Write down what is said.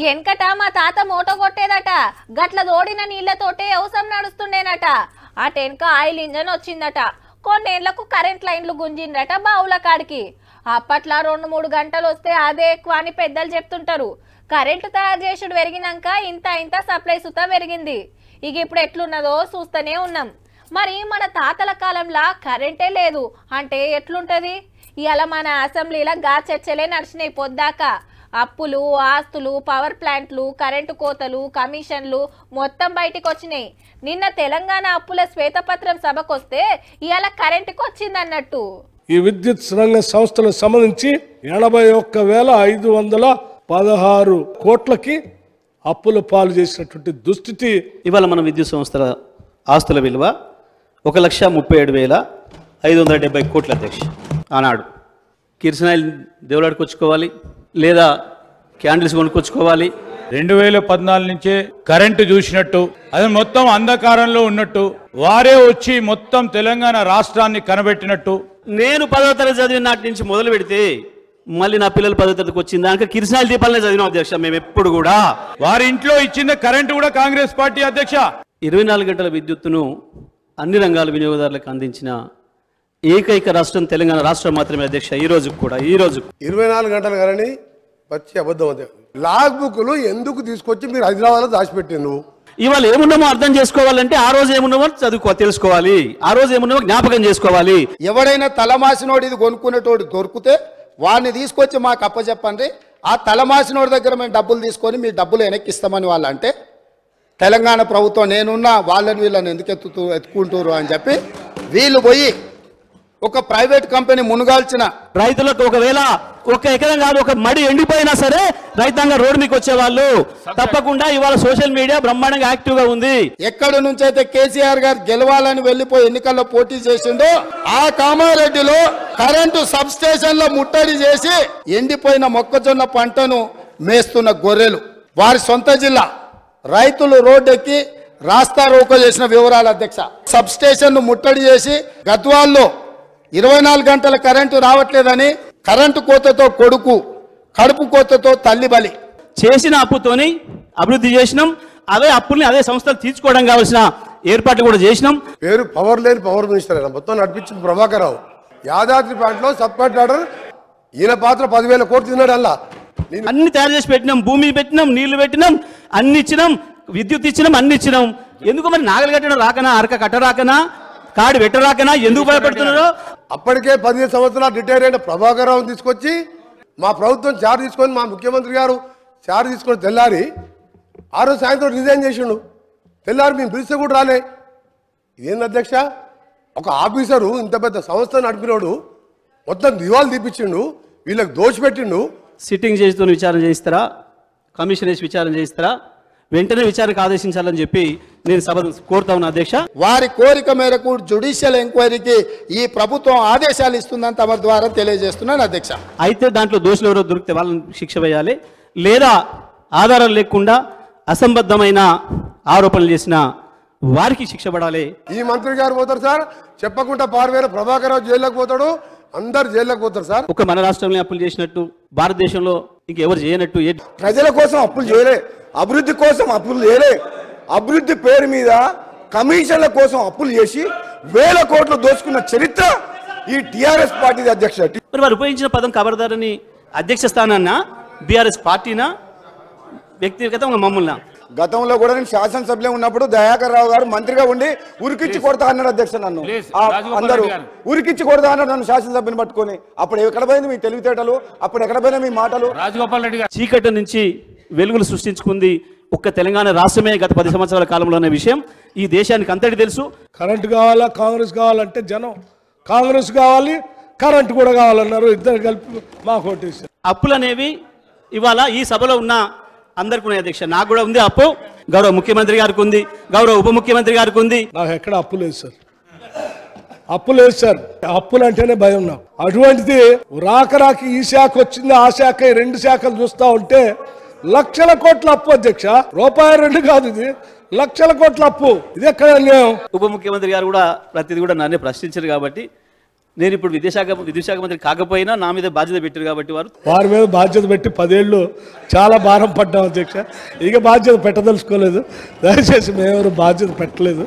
వెనకట మా తాత మూట కొట్టేదట, గట్ల తోడిన నీళ్లతోటే వ్యవసాయం నడుస్తుండేనట. అటెనక ఆయిల్ ఇంజన్ వచ్చిందట. కొన్నేళ్లకు కరెంట్ లైన్లు గుంజిండ్రట బావుల కాడికి. అప్పట్లో 2-3 గంటలు వస్తే అదే ఎక్కువ అని పెద్దలు చెప్తుంటారు. కరెంటు తయారు చేసుడు పెరిగినాక ఇంత సప్లై సుత పెరిగింది. ఇక ఇప్పుడు ఎట్లున్నదో చూస్తూనే ఉన్నాం. మరి మన తాతల కాలంలో కరెంటే లేదు అంటే ఎట్లుంటది? ఇవాళ మన అసెంబ్లీలో గా చర్చలే నడిచినాయి పొద్దాకా. అప్పులు, ఆస్తులు, పవర్ ప్లాంట్లు, కరెంటు కోతలు, కమిషన్లు మొత్తం బయటికి వచ్చినాయి. నిన్న తెలంగాణ అప్పుల శ్వేతపత్రం సభకొస్తే ఇవాళ కరెంటుకు వచ్చిందన్నట్టు. ఈ విద్యుత్ రంగ సంస్థలకు సంబంధించి 81,516 కోట్లకి అప్పుల పాలు చేసినటువంటి దుస్థితి. ఇవాళ మన విద్యుత్ సంస్థల ఆస్తుల విలువ 1,37,570 కోట్ల అధ్యక్ష. ఆనాడు కిరసనాయిల్ దేవులాడుకొచ్చుకోవాలి, లేదా క్యాండిల్స్ కొనుక్కొచ్చుకోవాలి. 2014 నుంచే కరెంటు చూసినట్టు, అది మొత్తం అంధకారంలో ఉన్నట్టు, వారే వచ్చి మొత్తం తెలంగాణ రాష్ట్రాన్ని కనబెట్టినట్టు. నేను 10వ తరగతి చదివిన నాటి నుంచి మొదలు పెడితే మళ్ళీ నా పిల్లలు 10వ తరగతికి వచ్చింది దానికి కిరసనాయిల్ దీపాలనే చదివినాం అధ్యక్ష. మేము ఎప్పుడు కూడా వారి ఇంట్లో ఇచ్చిన కరెంటు కూడా కాంగ్రెస్ పార్టీ అధ్యక్ష. 24 గంటల విద్యుత్తును అన్ని రంగాల వినియోగదారులకు అందించిన ఏకైక రాష్ట్రం తెలంగాణ రాష్ట్రం మాత్రమే అధ్యక్ష. ఈ రోజు 24 గంటలు కానీ పచ్చి అబద్ధం అదే. లాగ్ బుక్లు ఎందుకు తీసుకొచ్చి మీరు హైదరాబాద్లో దాచిపెట్టిండు? ఇవాళ ఏమున్నామో అర్థం చేసుకోవాలంటే ఆ రోజు ఏమున్నామో తెలుసుకోవాలి, ఆ రోజు ఏమున్నామో జ్ఞాపకం చేసుకోవాలి. ఎవడైనా తలమాసినోడు ఇది కొనుక్కునేటోడు దొరికితే వాడిని తీసుకొచ్చి మాకు అప్పచెప్పండి. ఆ తలమాసినోడి దగ్గర మేము డబ్బులు తీసుకొని మీ డబ్బులు వెనక్కిస్తామని వాళ్ళు అంటే తెలంగాణ ప్రభుత్వం నేనున్నా వాళ్ళని వీళ్ళని ఎందుకు ఎత్తుకుంటారు అని చెప్పి వీళ్ళు పోయి ఒక ప్రైవేట్ కంపెనీ మునుగాల్చిన రైతులకు ఒకవేళ ఒక ఎకరం కాదు ఒక మడి ఎండిపోయినా సరే రైతాంగ రోడ్డు మీకు వచ్చేవాళ్ళు. తప్పకుండా ఇవాళ సోషల్ మీడియా బ్రహ్మాండంగా యాక్టివ్ గా ఉంది. ఎక్కడి నుంచి అయితే కేసీఆర్ గారు గెలవాలని వెళ్లిపోయి ఎన్నికల్లో పోటీ చేసిండో ఆ కామారెడ్డిలో కరెంటు సబ్ స్టేషన్ లో ముట్టడి చేసి ఎండిపోయిన మొక్కజొన్న పంటను మేస్తున్న గొర్రెలు వారి సొంత జిల్లా రైతులు రోడ్డెక్కి రాస్తా రోకో చేసిన వివరాలు అధ్యక్ష. సబ్ స్టేషన్ ను ముట్టడి చేసి గద్వాల్లో 24 గంటల కరెంటు రావట్లేదని కరెంటు కోతతో కొడుకు, కడుపు కోతతో తల్లి బలి. చేసిన అప్పుతోని అభివృద్ధి చేసినాం. అదే అప్పుల్ని అదే సంస్థలు తీర్చుకోవడం కావాల్సిన ఏర్పాట్లు కూడా చేసినాం. పేరు పవర్ లేని పవర్ మినిస్టర్ అయినా మొత్తం నడిపించింది ప్రభాకర్ రావు. యాదాద్రి ప్లాంట్లో సబ్ కాంట్రాక్టర్ ఈయన పాత్ర 10,000 కోట్లు తిన్నాడు. అలా అన్ని తయారు చేసి పెట్టినాం, భూమి పెట్టినాం, నీళ్లు పెట్టినాం, అన్ని ఇచ్చినాం, విద్యుత్ ఇచ్చినాం, అన్ని ఇచ్చినాం. ఎందుకు మరి నాగలు కట్టడం రాకనా, అరక కట్ట రాకనా, కాడు పెట్టరాకనా, ఎందుకు భయపడుతున్నారో? అప్పటికే 15 సంవత్సరాలు రిటైర్ అయిన ప్రభాకర్ రావుని తీసుకొచ్చి మా ప్రభుత్వం చార్జ్ తీసుకొని మా ముఖ్యమంత్రి గారు చార్జ్ తీసుకొని తెల్లారి ఆ రోజు సాయంత్రం రిజైన్ చేసిండు. తెల్లారి మేము పిలిస్తే కూడా రాలే. ఇదేంది అధ్యక్ష? ఒక ఆఫీసరు ఇంత పెద్ద సంస్థ నడిపినోడు మొత్తం దివాలు తీపిచ్చిండు, వీళ్ళకి దోషపెట్టిండు. సిట్టింగ్ చేస్తూ విచారణ చేయిస్తారా, కమిషన్ వేసి విచారణ చేయిస్తారా, వెంటనే విచారణకు ఆదేశించాలని చెప్పి నేను సభ కోరుతా ఉన్నా అధ్యక్ష. వారి కోరిక మేరకు జ్యుడిషియల్ ఎంక్వైరీకి ఈ ప్రభుత్వం ఆదేశాలు ఇస్తుందని తమ ద్వారా తెలియజేస్తున్నాను అధ్యక్ష. అయితే దాంట్లో దోషులు ఎవరో దొరికితే వాళ్ళని శిక్ష వేయాలి, లేదా ఆధారాలు లేకుండా అసంబద్ధమైన ఆరోపణలు చేసిన వారికి శిక్ష పడాలి. ఈ మంత్రి గారు పోతారు సార్, చెప్పకుండా పారిపోయిన ప్రభాకర్ రావు జైల్లోకి పోతాడు, అందరు జైల్లోకి పోతారు సార్. ఒక మన రాష్ట్రంలో అప్పులు చేసినట్టు భారతదేశంలో ఇంకెవరు చేయనట్టు. ప్రజల కోసం అప్పులు చేయలే, అభివృద్ధి కోసం అప్పులు చేయలే. అభివృద్ధి పేరు మీద కమిషన్ల కోసం అప్పులు చేసి 1000 కోట్లు దోచుకున్న చరిత్ర ఈ టిఆర్ఎస్ పార్టీ అధ్యక్ష. మరి వారు ఉపయోగించిన పదం ఖబర్దారని అధ్యక్ష స్థానాన్న బీఆర్ఎస్ పార్టీనా, వ్యక్తిగతంగా మమ్మల్ని? గతంలో కూడా నేను శాసనసభలో ఉన్నప్పుడు దయాకర్ రావు గారు మంత్రిగా ఉండి ఉరికిచ్చి కొడతా అన్నాడు అధ్యక్ష. నన్ను అందరూ ఉరికిచ్చి కొడతా అన్నాడు నన్ను శాసనసభ్యుని పట్టుకొని. అప్పుడు ఎక్కడ పోయింది మీ తెలివితేటలు, అప్పుడు ఎక్కడ పోయినా మీ మాటలు? రాజగోపాల్ రెడ్డి గారు చీకటి నుంచి వెలుగులు సృష్టించుకుంది ఒక్క తెలంగాణ రాష్ట్రమే గత 10 సంవత్సరాల కాలంలో అనే విషయం ఈ దేశానికి అంతటి తెలుసు. కరెంటు కావాలా, కాంగ్రెస్ కావాలంటే జనం కాంగ్రెస్ కావాలి, కరెంటు కూడా కావాలన్నారు. ఇద్దరు కలిపి మాకు ఓటేశారు. అప్పులు అనేవి ఇవాళ ఈ సభలో ఉన్న అందరికీ ఉన్నాయి అధ్యక్ష. నాకు కూడా ఉంది అప్పు, గౌరవ ముఖ్యమంత్రి గారికి ఉంది, గౌరవ ఉప ముఖ్యమంత్రి గారికి ఉంది. నాకు ఎక్కడ అప్పు లేదు సార్, అప్పు లేదు సార్. అప్పులు అంటేనే భయం నాకు. అటువంటిది రాకరాకి ఈ శాఖ వచ్చింది, ఆ శాఖ, 2 శాఖలు చూస్తా ఉంటే లక్షల కోట్ల అప్పు అధ్యక్ష. ₹2 కాదు, ఇది లక్షల కోట్ల అప్పు. ఇది ఎక్కడ అన్యాయం? ఉప ముఖ్యమంత్రి గారు కూడా ప్రతిదీ కూడా నన్నే ప్రశ్నించారు కాబట్టి నేను ఇప్పుడు విద్యాశాఖ మంత్రి కాకపోయినా నా మీద బాధ్యత పెట్టారు కాబట్టి వారి మీద బాధ్యత పెట్టి 10 ఏళ్ళు చాలా భారం పడ్డాం అధ్యక్ష. ఇక బాధ్యత పెట్టదలుచుకోలేదు. దయచేసి మేమెవరు బాధ్యత పెట్టలేదు.